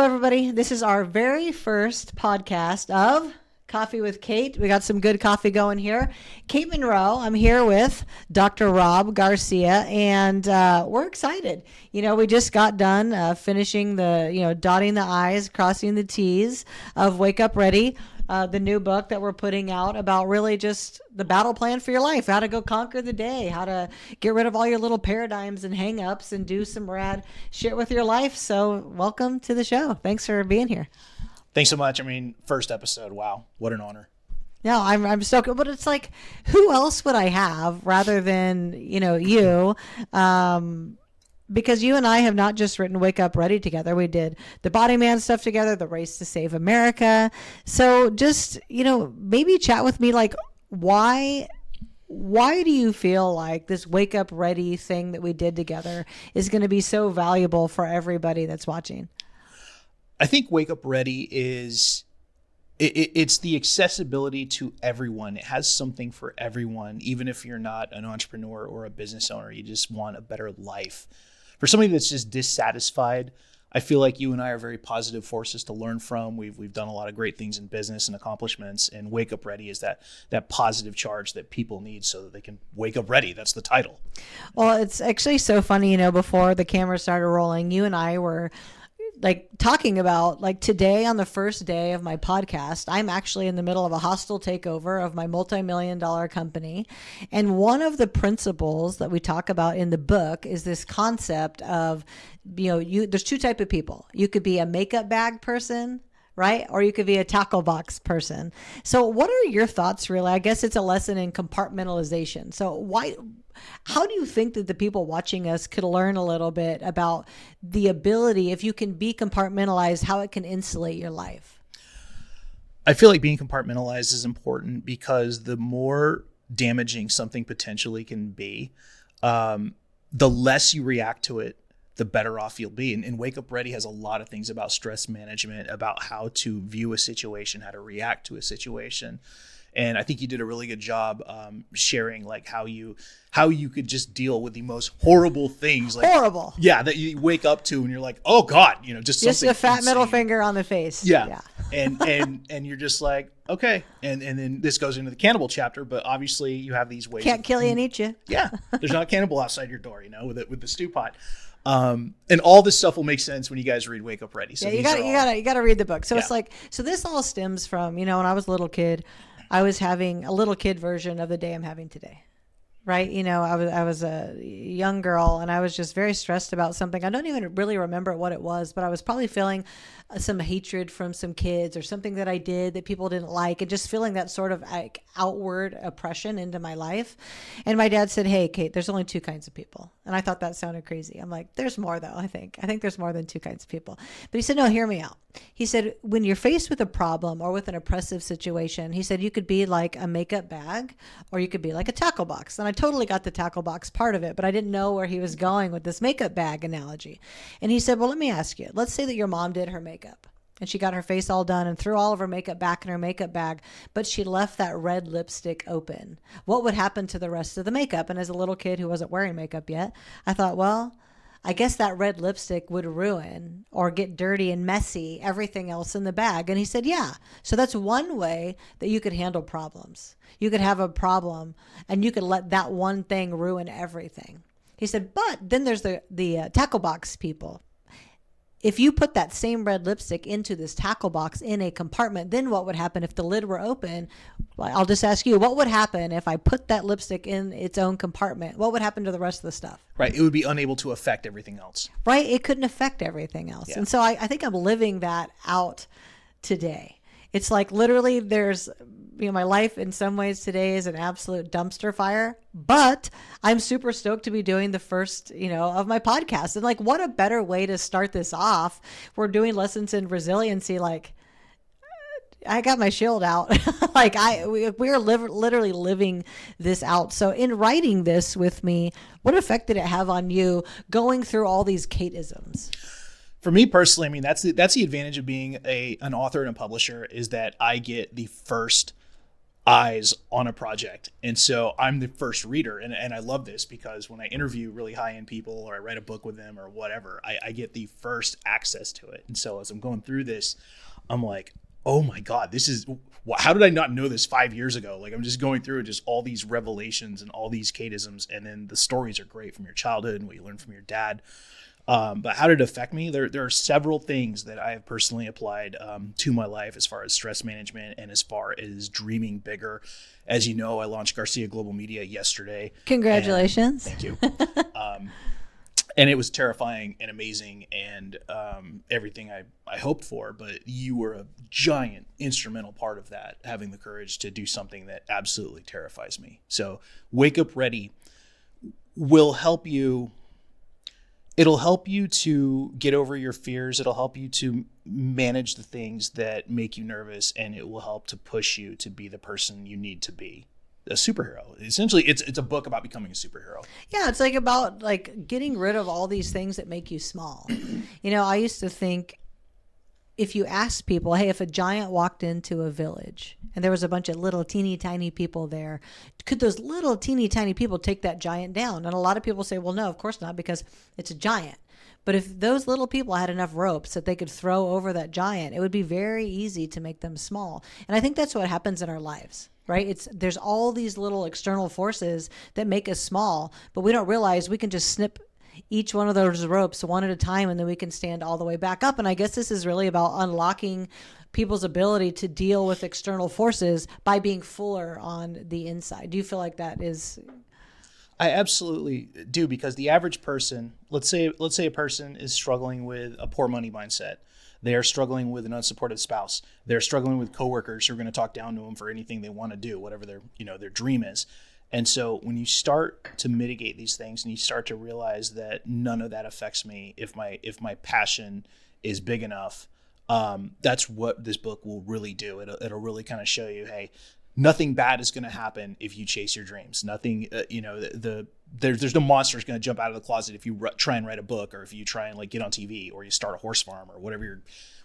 everybody. This is our very first podcast of Coffee with Kate. We got some good coffee going here. Kate Monroe. I'm here with Dr. Rob Garcia, and we're excited. We just got done finishing dotting the I's, crossing the T's of Wake Up Ready, the new book that we're putting out about really just the battle plan for your life, how to go conquer the day, how to get rid of all your little paradigms and hang-ups and do some rad shit with your life. So welcome to the show. Thanks for being here. Thanks so much. First episode. Wow. What an honor. No, I'm stoked. But it's like, who else would I have rather than, you? Because you and I have not just written Wake Up Ready together. We did the Body Man stuff together, the Race to Save America. So just, maybe chat with me, like, why do you feel like this Wake Up Ready thing that we did together is going to be so valuable for everybody that's watching? I think Wake Up Ready is, it's the accessibility to everyone. It has something for everyone, even if you're not an entrepreneur or a business owner, you just want a better life. For somebody that's just dissatisfied, I feel like you and I are very positive forces to learn from. We've done a lot of great things in business and accomplishments, and Wake Up Ready is that positive charge that people need so that they can wake up ready. That's the title. Well, it's actually so funny, before the camera started rolling, you and I were talking about today on the first day of my podcast, I'm actually in the middle of a hostile takeover of my multi-million-dollar company. And one of the principles that we talk about in the book is this concept of, there's two types of people. You could be a makeup bag person, right? Or you could be a tackle box person. So what are your thoughts really? I guess it's a lesson in compartmentalization. So how do you think that the people watching us could learn a little bit about the ability, if you can be compartmentalized, how it can insulate your life? I feel like being compartmentalized is important because the more damaging something potentially can be, the less you react to it, the better off you'll be. And Wake Up Ready has a lot of things about stress management, about how to view a situation, how to react to a situation. And I think you did a really good job sharing how you could just deal with the most horrible things. Horrible. Yeah, that you wake up to and you're like, oh God, just something a fat insane. Middle finger on the face. Yeah. And you're just like, okay. And then this goes into the cannibal chapter, but obviously you have these ways. Can't kill you and eat you. Yeah. There's not a cannibal outside your door, with the stew pot. And all this stuff will make sense when you guys read Wake Up Ready. So you gotta read the book. So it's so this all stems from, when I was a little kid, I was having a little kid version of the day I'm having today. Right. I was a young girl and I was just very stressed about something. I don't even really remember what it was, but I was probably feeling some hatred from some kids or something that I did that people didn't like, and just feeling that sort of outward oppression into my life. And my dad said, "Hey, Kate, there's only two kinds of people." And I thought that sounded crazy. I'm like, there's more though. I think there's more than two kinds of people. But he said, no, hear me out. He said, when you're faced with a problem or with an oppressive situation, he said, you could be like a makeup bag or you could be like a tackle box. And I totally got the tackle box part of it, but I didn't know where he was going with this makeup bag analogy. And he said, well, let me ask you, let's say that your mom did her makeup and she got her face all done and threw all of her makeup back in her makeup bag, but she left that red lipstick open. What would happen to the rest of the makeup? And as a little kid who wasn't wearing makeup yet, I thought, well, I guess that red lipstick would ruin or get dirty and messy everything else in the bag. And he said, yeah. So that's one way that you could handle problems. You could have a problem and you could let that one thing ruin everything. He said, but then there's the tackle box people. If you put that same red lipstick into this tackle box in a compartment, then what would happen if the lid were open? Well, I'll just ask you, what would happen if I put that lipstick in its own compartment? What would happen to the rest of the stuff? Right. It would be unable to affect everything else. Right. It couldn't affect everything else. Yeah. And so I think I'm living that out today. It's like literally there's, my life in some ways today is an absolute dumpster fire, but I'm super stoked to be doing the first, of my podcast. And what a better way to start this off. We're doing lessons in resiliency. I got my shield out. We are literally living this out. So in writing this with me, what effect did it have on you going through all these Kate-isms? For me personally, that's the advantage of being an author and a publisher, is that I get the first eyes on a project. And so I'm the first reader. And I love this because when I interview really high end people or I write a book with them or whatever, I get the first access to it. And so as I'm going through this, I'm like, oh my God, how did I not know this 5 years ago? Like I'm just going through just all these revelations and all these Kateisms. And then the stories are great from your childhood and what you learned from your dad. But how did it affect me? There are several things that I have personally applied to my life as far as stress management and as far as dreaming bigger. As you know, I launched Garcia Global Media yesterday. Congratulations. Thank you. And it was terrifying and amazing and everything I hoped for. But you were a giant instrumental part of that, having the courage to do something that absolutely terrifies me. So Wake Up Ready will help you. It'll help you to get over your fears. It'll help you to manage the things that make you nervous, and it will help to push you to be the person you need to be, a superhero. Essentially, it's a book about becoming a superhero. Yeah, it's like about like getting rid of all these things that make you small. I used to think if you asked people, hey, if a giant walked into a village and there was a bunch of little teeny tiny people there, could those little teeny tiny people take that giant down? And a lot of people say, well, no, of course not, because it's a giant. But if those little people had enough ropes that they could throw over that giant, it would be very easy to make them small. And I think that's what happens in our lives, right? There's all these little external forces that make us small, but we don't realize we can just snip each one of those ropes one at a time, and then we can stand all the way back up. And I guess this is really about unlocking people's ability to deal with external forces by being fuller on the inside. Do you feel like that is? I absolutely do, because the average person, let's say a person is struggling with a poor money mindset. They are struggling with an unsupportive spouse. They're struggling with coworkers who are going to talk down to them for anything they want to do, whatever their dream is. And so when you start to mitigate these things and you start to realize that none of that affects me if my passion is big enough, that's what this book will really do. It'll really kind of show you, hey, nothing bad is going to happen if you chase your dreams. Nothing, there's no monsters going to jump out of the closet if you try and write a book, or if you try and like get on TV, or you start a horse farm, or whatever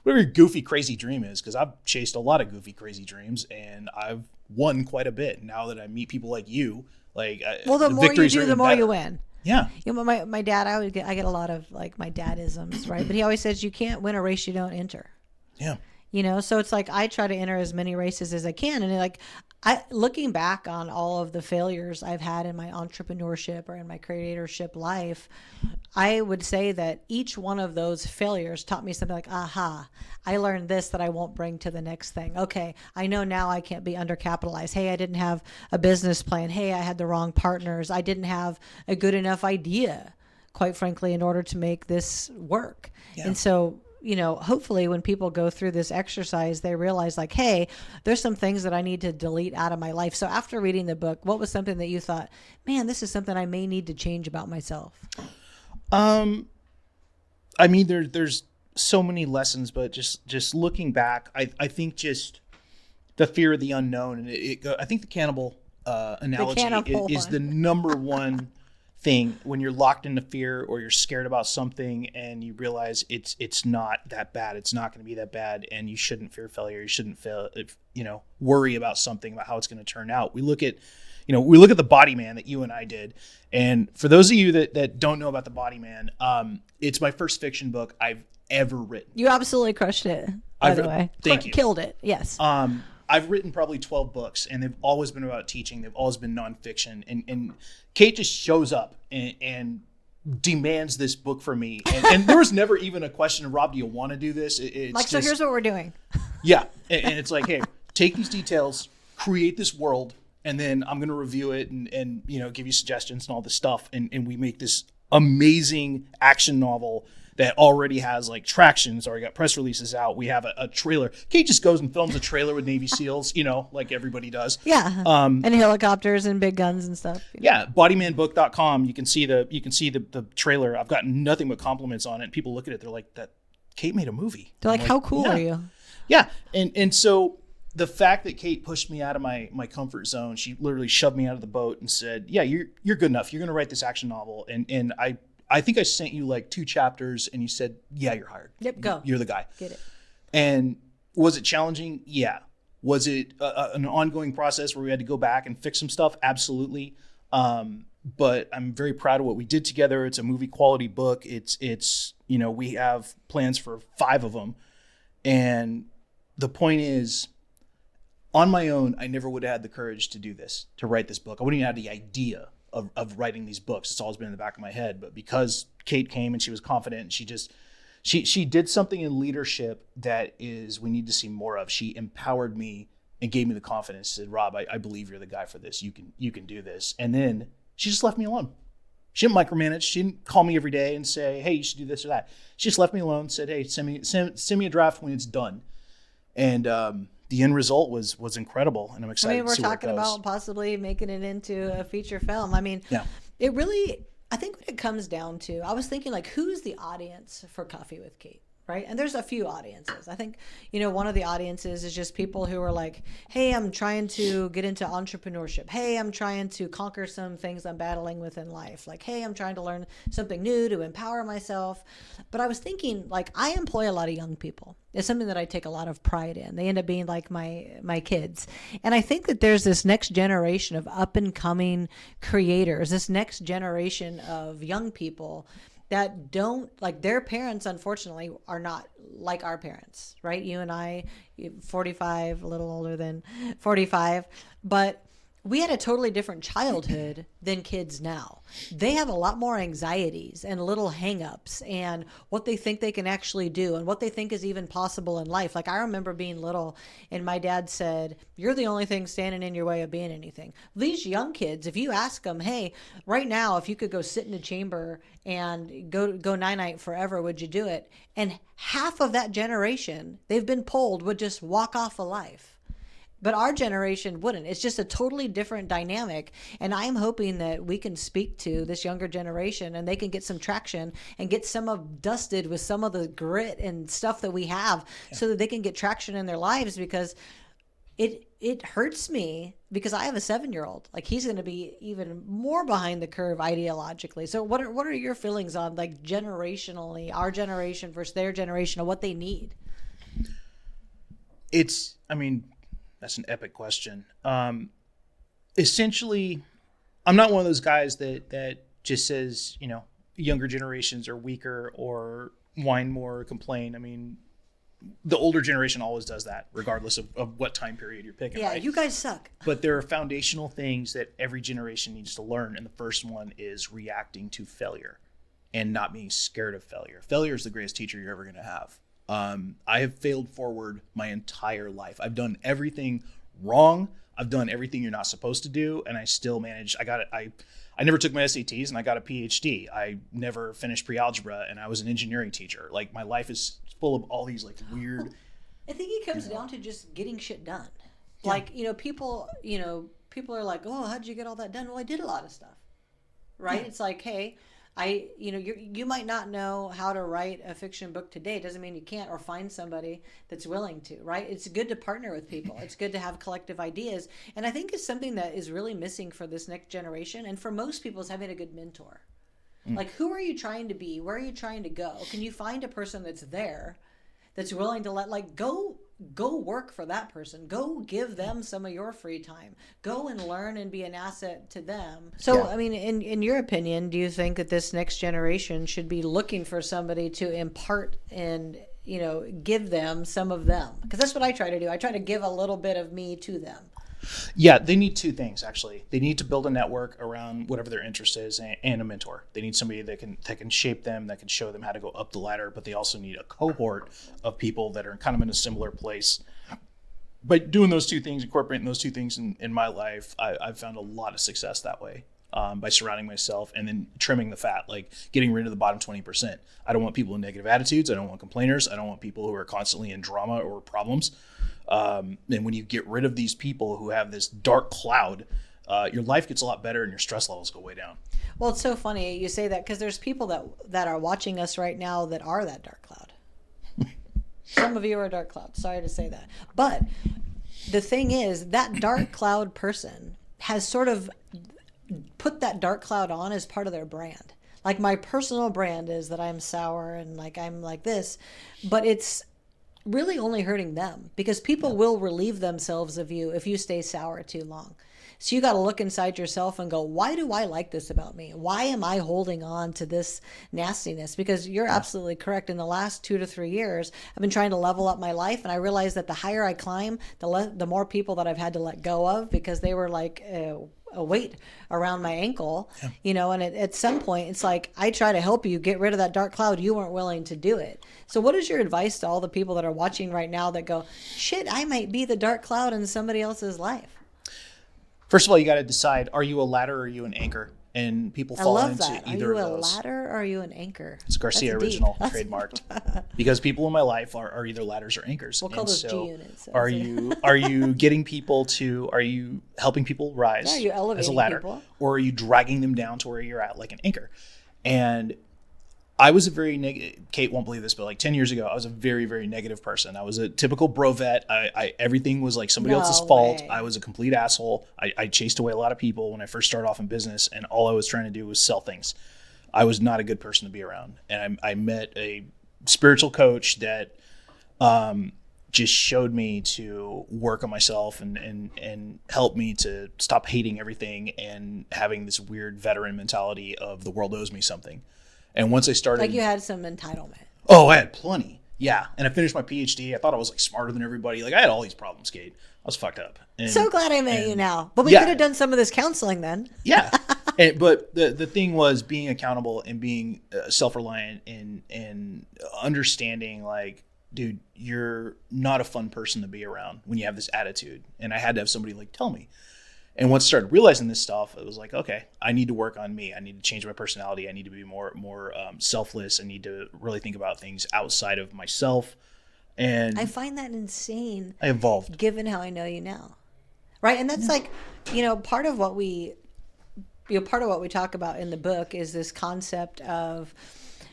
your goofy, crazy dream is. Because I've chased a lot of goofy, crazy dreams, and I've won quite a bit. Now that I meet people like you, the more you do, the more you win. Yeah. My dad, I get a lot of like my dadisms, right? But he always says you can't win a race you don't enter. Yeah. So it's like I try to enter as many races as I can. And looking back on all of the failures I've had in my entrepreneurship or in my creatorship life, I would say that each one of those failures taught me something like, aha, I learned this that I won't bring to the next thing. Okay, I know now I can't be undercapitalized. Hey, I didn't have a business plan. Hey, I had the wrong partners. I didn't have a good enough idea, quite frankly, in order to make this work. Yeah. And so hopefully when people go through this exercise, they realize like, hey, there's some things that I need to delete out of my life. So after reading the book, what was something that you thought, man, this is something I may need to change about myself? There's so many lessons, but just looking back, I think just the fear of the unknown. And I think the cannibal analogy is the number one thing when you're locked into fear or you're scared about something and you realize it's not that bad. It's not going to be that bad, and you shouldn't fear failure. You shouldn't worry about something, about how it's going to turn out. We look at the Body Man that you and I did. And for those of you that don't know about the Body Man, it's my first fiction book I've ever written. You absolutely crushed it, by the way. Thank you. Killed it. Yes. I've written probably 12 books, and they've always been about teaching. They've always been nonfiction. And Kate just shows up and demands this book from me. And there was never even a question of, Rob, do you want to do this? So here's what we're doing. Yeah. And it's like, hey, take these details, create this world, and then I'm going to review it and give you suggestions and all this stuff. And we make this amazing action novel that already has like traction. So we got press releases out. We have a trailer. Kate just goes and films a trailer with Navy SEALs, like everybody does. Yeah. And helicopters and big guns and stuff. Yeah. Bodymanbook.com. You can see the trailer. I've gotten nothing but compliments on it. People look at it. They're like, that Kate made a movie. They're like, how cool are you? Yeah. And so the fact that Kate pushed me out of my comfort zone, she literally shoved me out of the boat and said, yeah, you're good enough. You're going to write this action novel. And I think I sent you like 2 chapters and you said, yeah, you're hired. Yep, go. You're the guy. Get it. And was it challenging? Yeah. Was it an ongoing process where we had to go back and fix some stuff? Absolutely. But I'm very proud of what we did together. It's a movie quality book. It's we have plans for 5 of them. And the point is, on my own, I never would have had the courage to do this, to write this book. I wouldn't even have the idea of writing these books. It's always been in the back of my head. But because Kate came and she was confident, and she did something in leadership that is we need to see more of. She empowered me and gave me the confidence. Said, Rob, I believe you're the guy for this. You can do this. And then she just left me alone. She didn't micromanage. She didn't call me every day and say, hey, you should do this or that. She just left me alone, said, hey, send me a draft when it's done. And the end result was incredible. And I'm excited to see where it goes. We're talking about possibly making it into a feature film. I mean, it really, I think what it comes down to, I was thinking like, who's the audience for Coffee with Kate? Right. And there's a few audiences. I think, one of the audiences is just people who are like, hey, I'm trying to get into entrepreneurship. Hey, I'm trying to conquer some things I'm battling with in life. Like, hey, I'm trying to learn something new to empower myself. But I was thinking, like, I employ a lot of young people. It's something that I take a lot of pride in. They end up being like my kids. And I think that there's this next generation of up and coming creators, this next generation of young people that don't, like, their parents, unfortunately, are not like our parents, right? You and I, 45, a little older than 45, but we had a totally different childhood than kids now. They have a lot more anxieties and little hangups and what they think they can actually do and what they think is even possible in life. Like, I remember being little and my dad said, you're the only thing standing in your way of being anything. These young kids, if you ask them, hey, right now, if you could go sit in a chamber and go night-night forever, would you do it? And half of that generation, they've been polled, would just walk off of life. But our generation wouldn't. It's just a totally different dynamic. And I'm hoping that we can speak to this younger generation and they can get some traction and get dusted with some of the grit and stuff that we have so that they can get traction in their lives, because it hurts me because I have a 7-year-old. Like, he's going to be even more behind the curve ideologically. So what are your feelings on, like, generationally, our generation versus their generation, of what they need? That's an epic question. Essentially, I'm not one of those guys that just says, younger generations are weaker or whine more or complain. I mean, the older generation always does that, regardless of what time period you're picking. Yeah, right? You guys suck. But there are foundational things that every generation needs to learn. And the first one is reacting to failure and not being scared of failure. Failure is the greatest teacher you're ever going to have. I have failed forward my entire life. I've done everything wrong. I've done everything you're not supposed to do. And I still managed. I never took my SATs and I got a PhD. I never finished pre-algebra and I was an engineering teacher. Like, my life is full of all these like weird. I think it comes down to just getting shit done. Yeah. Like, people are like, oh, how'd you get all that done? Well, I did a lot of stuff, right? Yeah. It's like, hey, you might not know how to write a fiction book today. It doesn't mean you can't, or find somebody that's willing to, right? It's good to partner with people. It's good to have collective ideas. And I think it's something that is really missing for this next generation. And for most people, is having a good mentor. Like, who are you trying to be? Where are you trying to go? Can you find a person that's there, that's willing to go work for that person? Go give them some of your free time. Go and learn and be an asset to them. So, yeah. I mean, in your opinion, do you think that this next generation should be looking for somebody to impart and, give them some of them? Because that's what I try to do. I try to give a little bit of me to them. Yeah, they need 2 things, actually. They need to build a network around whatever their interest is, and a mentor. They need somebody that can shape them, that can show them how to go up the ladder, but they also need a cohort of people that are kind of in a similar place. By doing those 2 things, incorporating those 2 things in my life, I've found a lot of success that way, by surrounding myself and then trimming the fat, like getting rid of the bottom 20%. I don't want people with negative attitudes. I don't want complainers. I don't want people who are constantly in drama or problems. And when you get rid of these people who have this dark cloud, your life gets a lot better and your stress levels go way down. Well, it's so funny you say that, because there's people that are watching us right now that are that dark cloud. Some of you are dark cloud. Sorry to say that. But the thing is, that dark cloud person has sort of put that dark cloud on as part of their brand. Like, my personal brand is that I'm sour and like I'm like this, but it's really only hurting them, because people will relieve themselves of you if you stay sour too long. So you got to look inside yourself and go, why do I like this about me? Why am I holding on to this nastiness? Because you're absolutely correct. In the last 2 to 3 years, I've been trying to level up my life, and I realized that the higher I climb, the more people that I've had to let go of, because they were like a weight around my ankle, and at some point it's like, I try to help you get rid of that dark cloud. You weren't willing to do it. So what is your advice to all the people that are watching right now that go, shit, I might be the dark cloud in somebody else's life? First of all, you got to decide, are you a ladder or are you an anchor? And people fall into either of those. Are you a ladder or are you an anchor? It's Garcia original, trademarked. Because people in my life are either ladders or anchors. We'll call those G units. Are you getting people are you helping people rise are you elevating as a ladder? People? Or are you dragging them down to where you're at, like an anchor? And I was a very negative, Kate won't believe this, but like 10 years ago, I was a very, very negative person. I was a typical bro vet. Everything was like somebody else's fault. I was a complete asshole. I chased away a lot of people when I first started off in business, and all I was trying to do was sell things. I was not a good person to be around. And I met a spiritual coach that just showed me to work on myself and help me to stop hating everything and having this weird veteran mentality of the world owes me something. And once I started... Like you had some entitlement. Oh, I had plenty. Yeah. And I finished my PhD. I thought I was like smarter than everybody. Like I had all these problems, Kate. I was fucked up. So glad I met you now. But we could have done some of this counseling then. Yeah. But the thing was being accountable and being self-reliant and understanding like, dude, you're not a fun person to be around when you have this attitude. And I had to have somebody like tell me. And once I started realizing this stuff, it was like, okay, I need to work on me. I need to change my personality. I need to be more selfless. I need to really think about things outside of myself. And I find that insane. I evolved. Given how I know you now. Right? And that's like, part of what we talk about in the book is this concept of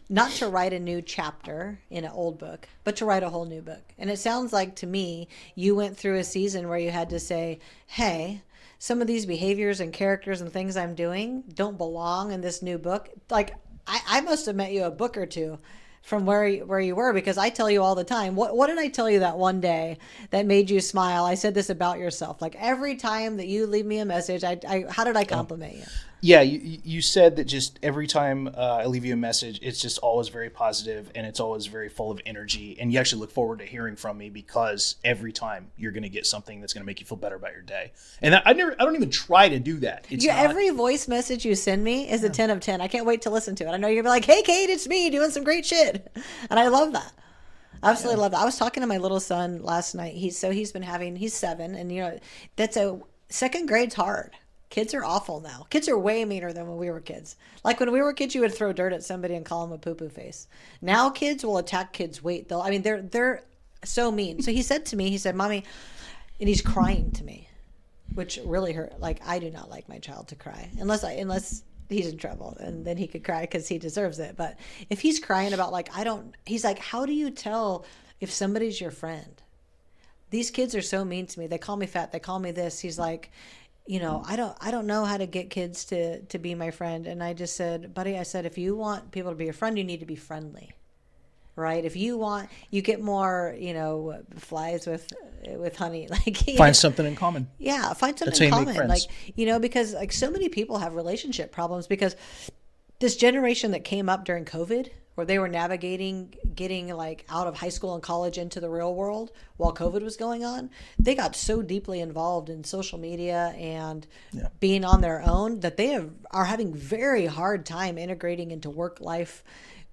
not to write a new chapter in an old book, but to write a whole new book. And it sounds like to me, you went through a season where you had to say, hey, some of these behaviors and characters and things I'm doing don't belong in this new book. Like I must have met you a book or two from where you were, because I tell you all the time, what did I tell you that one day that made you smile? I said this about yourself. Like every time that you leave me a message, how did I compliment you? Yeah, you said that just every time I leave you a message, it's just always very positive and it's always very full of energy. And you actually look forward to hearing from me because every time you're going to get something that's going to make you feel better about your day. And I don't even try to do that. Every voice message you send me is a 10 of 10. I can't wait to listen to it. I know you're going to be like, hey, Kate, it's me doing some great shit. And I love that. Absolutely love that. I was talking to my little son last night. He's 7, and that's second grade's hard. Kids are awful now. Kids are way meaner than when we were kids. Like when we were kids, you would throw dirt at somebody and call them a poo-poo face. Now kids will attack kids' weight. They're so mean. So he said to me, Mommy, and he's crying to me, which really hurt. Like I do not like my child to cry unless he's in trouble, and then he could cry because he deserves it. But if he's crying about he's like, how do you tell if somebody's your friend? These kids are so mean to me. They call me fat. They call me this. He's like, I don't know how to get kids to be my friend. And I just said, buddy, if you want people to be your friend, you need to be friendly, right? If you get more, flies with honey, find something in common. Yeah. Find something in common. Because so many people have relationship problems because this generation that came up during COVID, where they were navigating getting out of high school and college into the real world while COVID was going on, they got so deeply involved in social media and being on their own that they are having very hard time integrating into work life,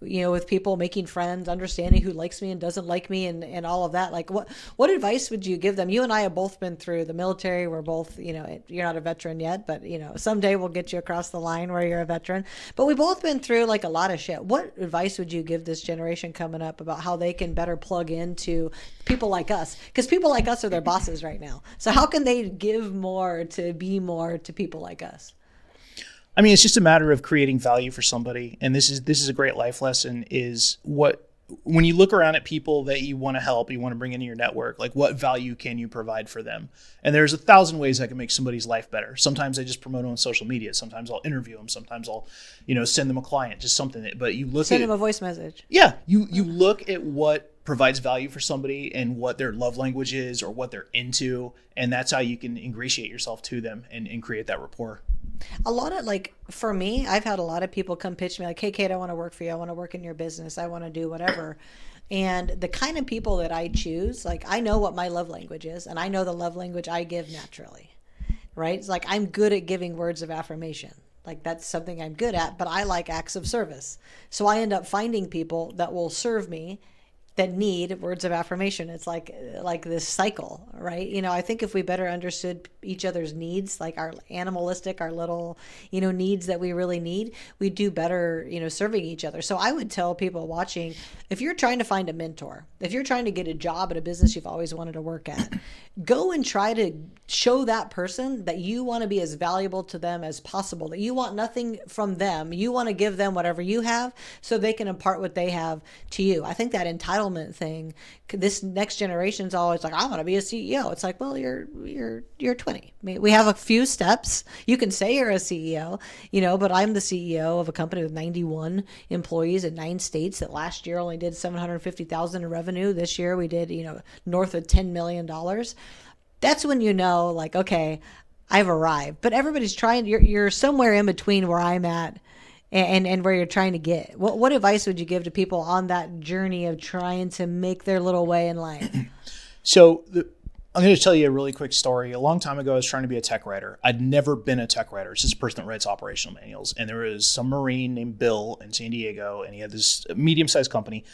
with people, making friends, understanding who likes me and doesn't like me, and all of that. Like what advice would you give them? You and I have both been through the military. We're both, you're not a veteran yet, but someday we'll get you across the line where you're a veteran. But we've both been through a lot of shit. What advice would you give this generation coming up about how they can better plug into people like us? Because people like us are their bosses right now. So how can they give more to be more to people like us? I mean, it's just a matter of creating value for somebody. And this is a great life lesson, is when you look around at people that you want to help, you want to bring into your network, what value can you provide for them? And there's 1,000 ways I can make somebody's life better. Sometimes I just promote them on social media. Sometimes I'll interview them. Sometimes I'll, send them a client, just something but you send them a voice message. Yeah. You look at what provides value for somebody and what their love language is or what they're into. And that's how you can ingratiate yourself to them and create that rapport. A lot of, like, for me, I've had a lot of people come pitch me like, hey, Kate, I want to work for you. I want to work in your business. I want to do whatever. And the kind of people that I choose, like, I know what my love language is, and I know the love language I give naturally, right? It's like, I'm good at giving words of affirmation. Like, that's something I'm good at, but I like acts of service. So I end up finding people that will serve me that need words of affirmation. It's like this cycle, right? You know, I think if we better understood each other's needs, like our animalistic, our little, you know, needs that we really need, we do better, you know, serving each other. So I would tell people watching, if you're trying to find a mentor, if you're trying to get a job at a business you've always wanted to work at, go and try to show that person that you want to be as valuable to them as possible, that you want nothing from them. You want to give them whatever you have so they can impart what they have to you. I think that entitlement thing, this next generation's always like, I want to be a CEO. It's like, well, you're 20. I mean, we have a few steps. You can say you're a CEO, you know, but I'm the CEO of a company with 91 employees in 9 states that last year only did 750,000 in revenue. This year we did, you know, north of $10 million. That's when you know, like, okay, I've arrived. But everybody's trying, you're somewhere in between where I'm at and where you're trying to get. What advice would you give to people on that journey of trying to make their little way in life? So I'm going to tell you a really quick story. A long time ago, I was trying to be a tech writer. I'd never been a tech writer. It's just a person that writes operational manuals. And there was some Marine named Bill in San Diego, and he had this medium-sized company.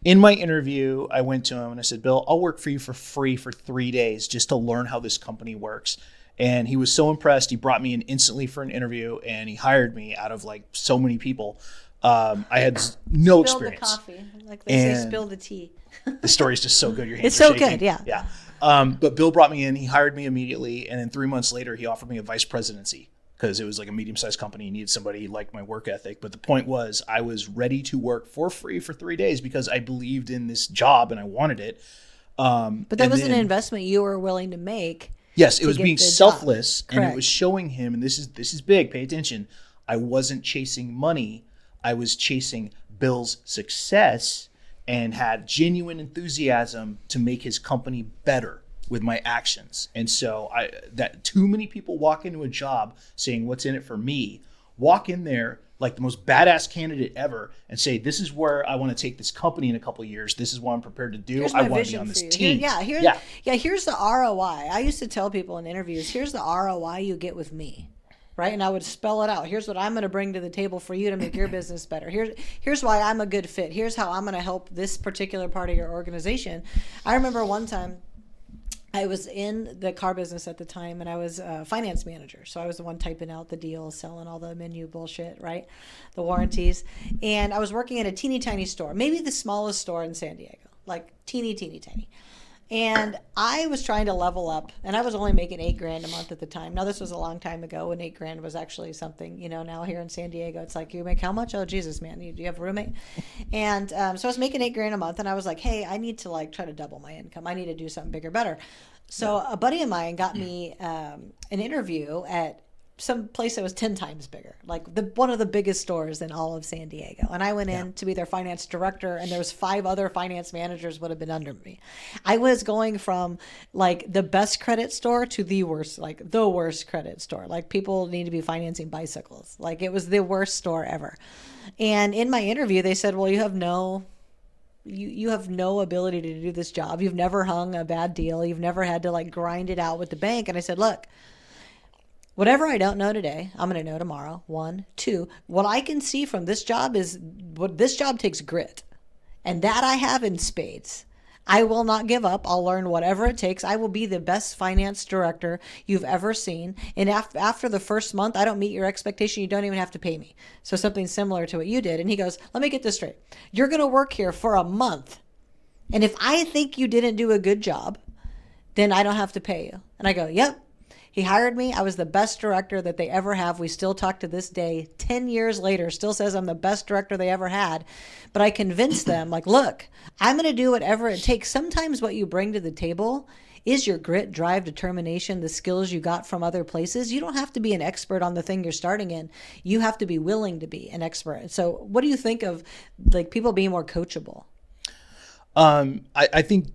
In my interview, I went to him and I said, Bill, I'll work for you for free for 3 days just to learn how this company works. And he was so impressed. He brought me in instantly for an interview, and he hired me out of like so many people. I had no experience. Spill the coffee, like they say, spill the tea. The story is just so good. Your hands it's are so shaking. good, yeah. Yeah. But Bill brought me in. He hired me immediately, and then 3 months later, he offered me a vice presidency because it was like a medium-sized company. He needed somebody like my work ethic. But the point was, I was ready to work for free for 3 days because I believed in this job and I wanted it. But that was an investment you were willing to make. Yes, it was being selfless, and it was showing him, and this is big, pay attention. I wasn't chasing money. I was chasing Bill's success and had genuine enthusiasm to make his company better with my actions. And so that too many people walk into a job saying, what's in it for me? Walk in there like the most badass candidate ever and say, this is where I want to take this company in a couple of years. This is what I'm prepared to do. I want to be on this team. Here's the ROI. I used to tell people in interviews, here's the ROI you get with me. Right. And I would spell it out. Here's what I'm going to bring to the table for you to make your business better. Here's why I'm a good fit. Here's how I'm going to help this particular part of your organization. I remember one time I was in the car business at the time, and I was a finance manager. So I was the one typing out the deals, selling all the menu bullshit, right? The warranties. And I was working at a teeny tiny store, maybe the smallest store in San Diego, like teeny tiny. And I was trying to level up, and I was only making $8,000 a month at the time. Now, this was a long time ago when $8,000 was actually something, you know, now here in San Diego, it's like, you make how much? Oh, Jesus, man. Do you have a roommate? And so I was making $8,000 a month, and I was like, hey, I need to like try to double my income. I need to do something bigger, better. So a buddy of mine got me an interview at some place that was 10 times bigger, like one of the biggest stores in all of San Diego. And I went in to be their finance director, and there was 5 other finance managers would have been under me. I was going from like the best credit store to the worst credit store. Like, people need to be financing bicycles. Like, it was the worst store ever. And in my interview, they said, well, you have no ability to do this job. You've never hung a bad deal. You've never had to like grind it out with the bank. And I said, look, whatever I don't know today, I'm going to know tomorrow. 1, 2. What I can see from this job is this job takes grit. And that I have in spades. I will not give up. I'll learn whatever it takes. I will be the best finance director you've ever seen. And after the first month, I don't meet your expectation, you don't even have to pay me. So something similar to what you did. And he goes, let me get this straight. You're going to work here for a month. And if I think you didn't do a good job, then I don't have to pay you. And I go, yep. He hired me. I was the best director that they ever have. We still talk to this day. 10 years later, still says I'm the best director they ever had. But I convinced them, like, look, I'm going to do whatever it takes. Sometimes what you bring to the table is your grit, drive, determination, the skills you got from other places. You don't have to be an expert on the thing you're starting in. You have to be willing to be an expert. So what do you think of like people being more coachable? I think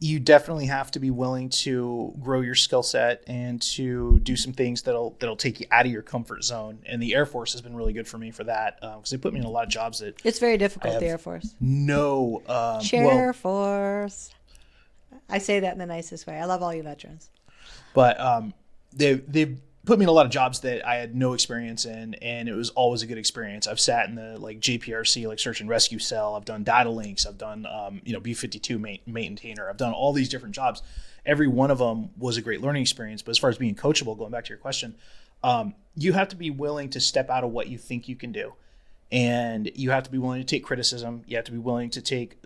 you definitely have to be willing to grow your skill set and to do some things that'll take you out of your comfort zone. And the Air Force has been really good for me for that, because they put me in a lot of jobs that It's very difficult, the Air Force. Air Force. I say that in the nicest way. I love all you veterans. But they've put me in a lot of jobs that I had no experience in, and it was always a good experience. I've sat in the like JPRC, like search and rescue cell. I've done data links. I've done B-52 maintainer. I've done all these different jobs. Every one of them was a great learning experience. But as far as being coachable, going back to your question, you have to be willing to step out of what you think you can do. And you have to be willing to take criticism. You have to be willing to take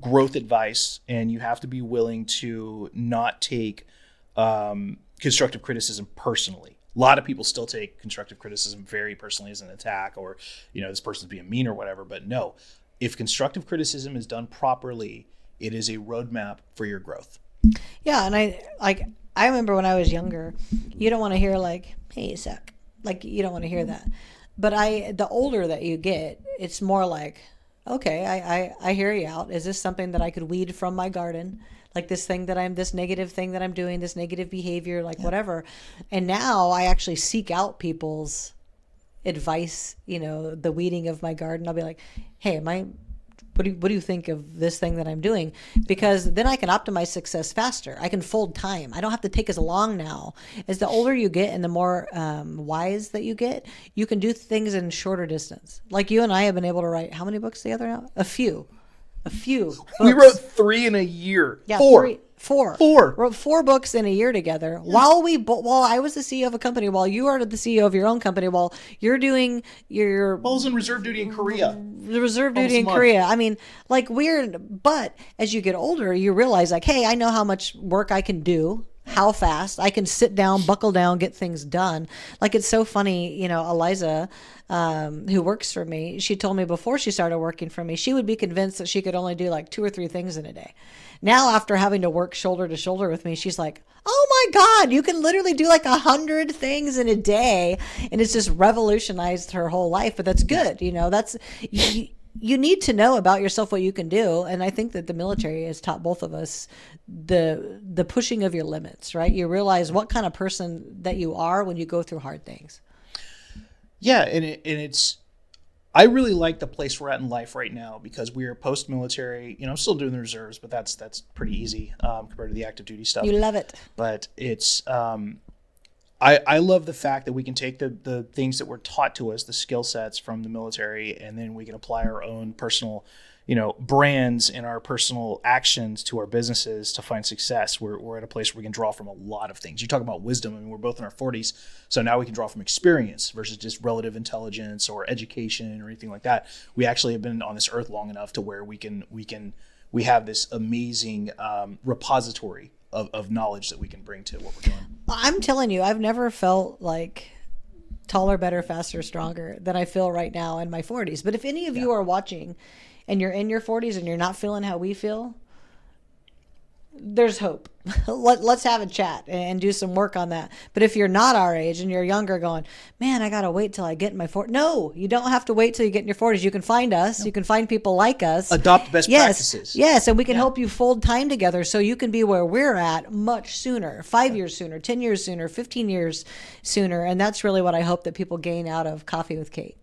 growth advice, and you have to be willing to not take constructive criticism personally. A lot of people still take constructive criticism very personally as an attack, or, this person's being mean or whatever. But no, if constructive criticism is done properly, it is a roadmap for your growth. Yeah. And I remember when I was younger, you don't want to hear like, hey, you suck. Like, you don't want to hear that. But the older that you get, it's more like, okay, I hear you out. Is this something that I could weed from my garden? Like this negative thing that I'm doing, this negative behavior, like whatever. And now I actually seek out people's advice, the weeding of my garden. I'll be like, hey, what do you think of this thing that I'm doing? Because then I can optimize success faster. I can fold time. I don't have to take as long now. As the older you get and the more wise that you get, you can do things in shorter distance. Like you and I have been able to write how many books together now? A few books. We wrote 3 in a year. Yeah, Four. Wrote 4 books in a year together. Yeah. While I was the CEO of a company, while you are the CEO of your own company, while you're doing your... I was in reserve duty in Korea. The reserve duty in Korea. I mean, like but as you get older, you realize like, hey, I know how much work I can do, how fast I can sit down, buckle down, get things done. Like, it's so funny, Eliza, who works for me, she told me before she started working for me, she would be convinced that she could only do like 2 or 3 things in a day. Now, after having to work shoulder to shoulder with me, she's like, oh my God, you can literally do like 100 things in a day. And it's just revolutionized her whole life. But that's good. That's, you need to know about yourself what you can do. And I think that the military has taught both of us the pushing of your limits, right? You realize what kind of person that you are when you go through hard things. Yeah. And I really like the place we're at in life right now, because we are post-military. I'm still doing the reserves, but that's pretty easy compared to the active duty stuff. You love it. But it's I love the fact that we can take the things that were taught to us, the skill sets from the military, and then we can apply our own personal, brands and our personal actions to our businesses to find success. We're at a place where we can draw from a lot of things. You talk about wisdom. I mean, we're both in our 40s, so now we can draw from experience versus just relative intelligence or education or anything like that. We actually have been on this earth long enough to where we have this amazing repository of knowledge that we can bring to what we're doing. I'm telling you, I've never felt like taller, better, faster, stronger than I feel right now in my 40s. But if any of you are watching and you're in your 40s and you're not feeling how we feel, there's hope. Let's have a chat and do some work on that. But if you're not our age and you're younger going, man, I got to wait till I get in my 40s. No, you don't have to wait till you get in your 40s. You can find us. No. You can find people like us. Adopt best practices. Yes, and we can help you fold time together so you can be where we're at much sooner, 5 years sooner, 10 years sooner, 15 years sooner. And that's really what I hope that people gain out of Coffee with Kate.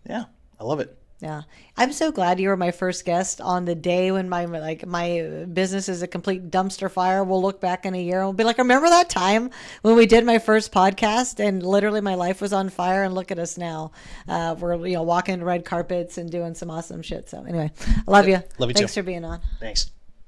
Yeah, I love it. Yeah. I'm so glad you were my first guest on the day when my business is a complete dumpster fire. We'll look back in a year and we'll be like, remember that time when we did my first podcast and literally my life was on fire, and look at us now. We're walking red carpets and doing some awesome shit. So anyway, I love you. Love you Thanks too. for being on. Thanks.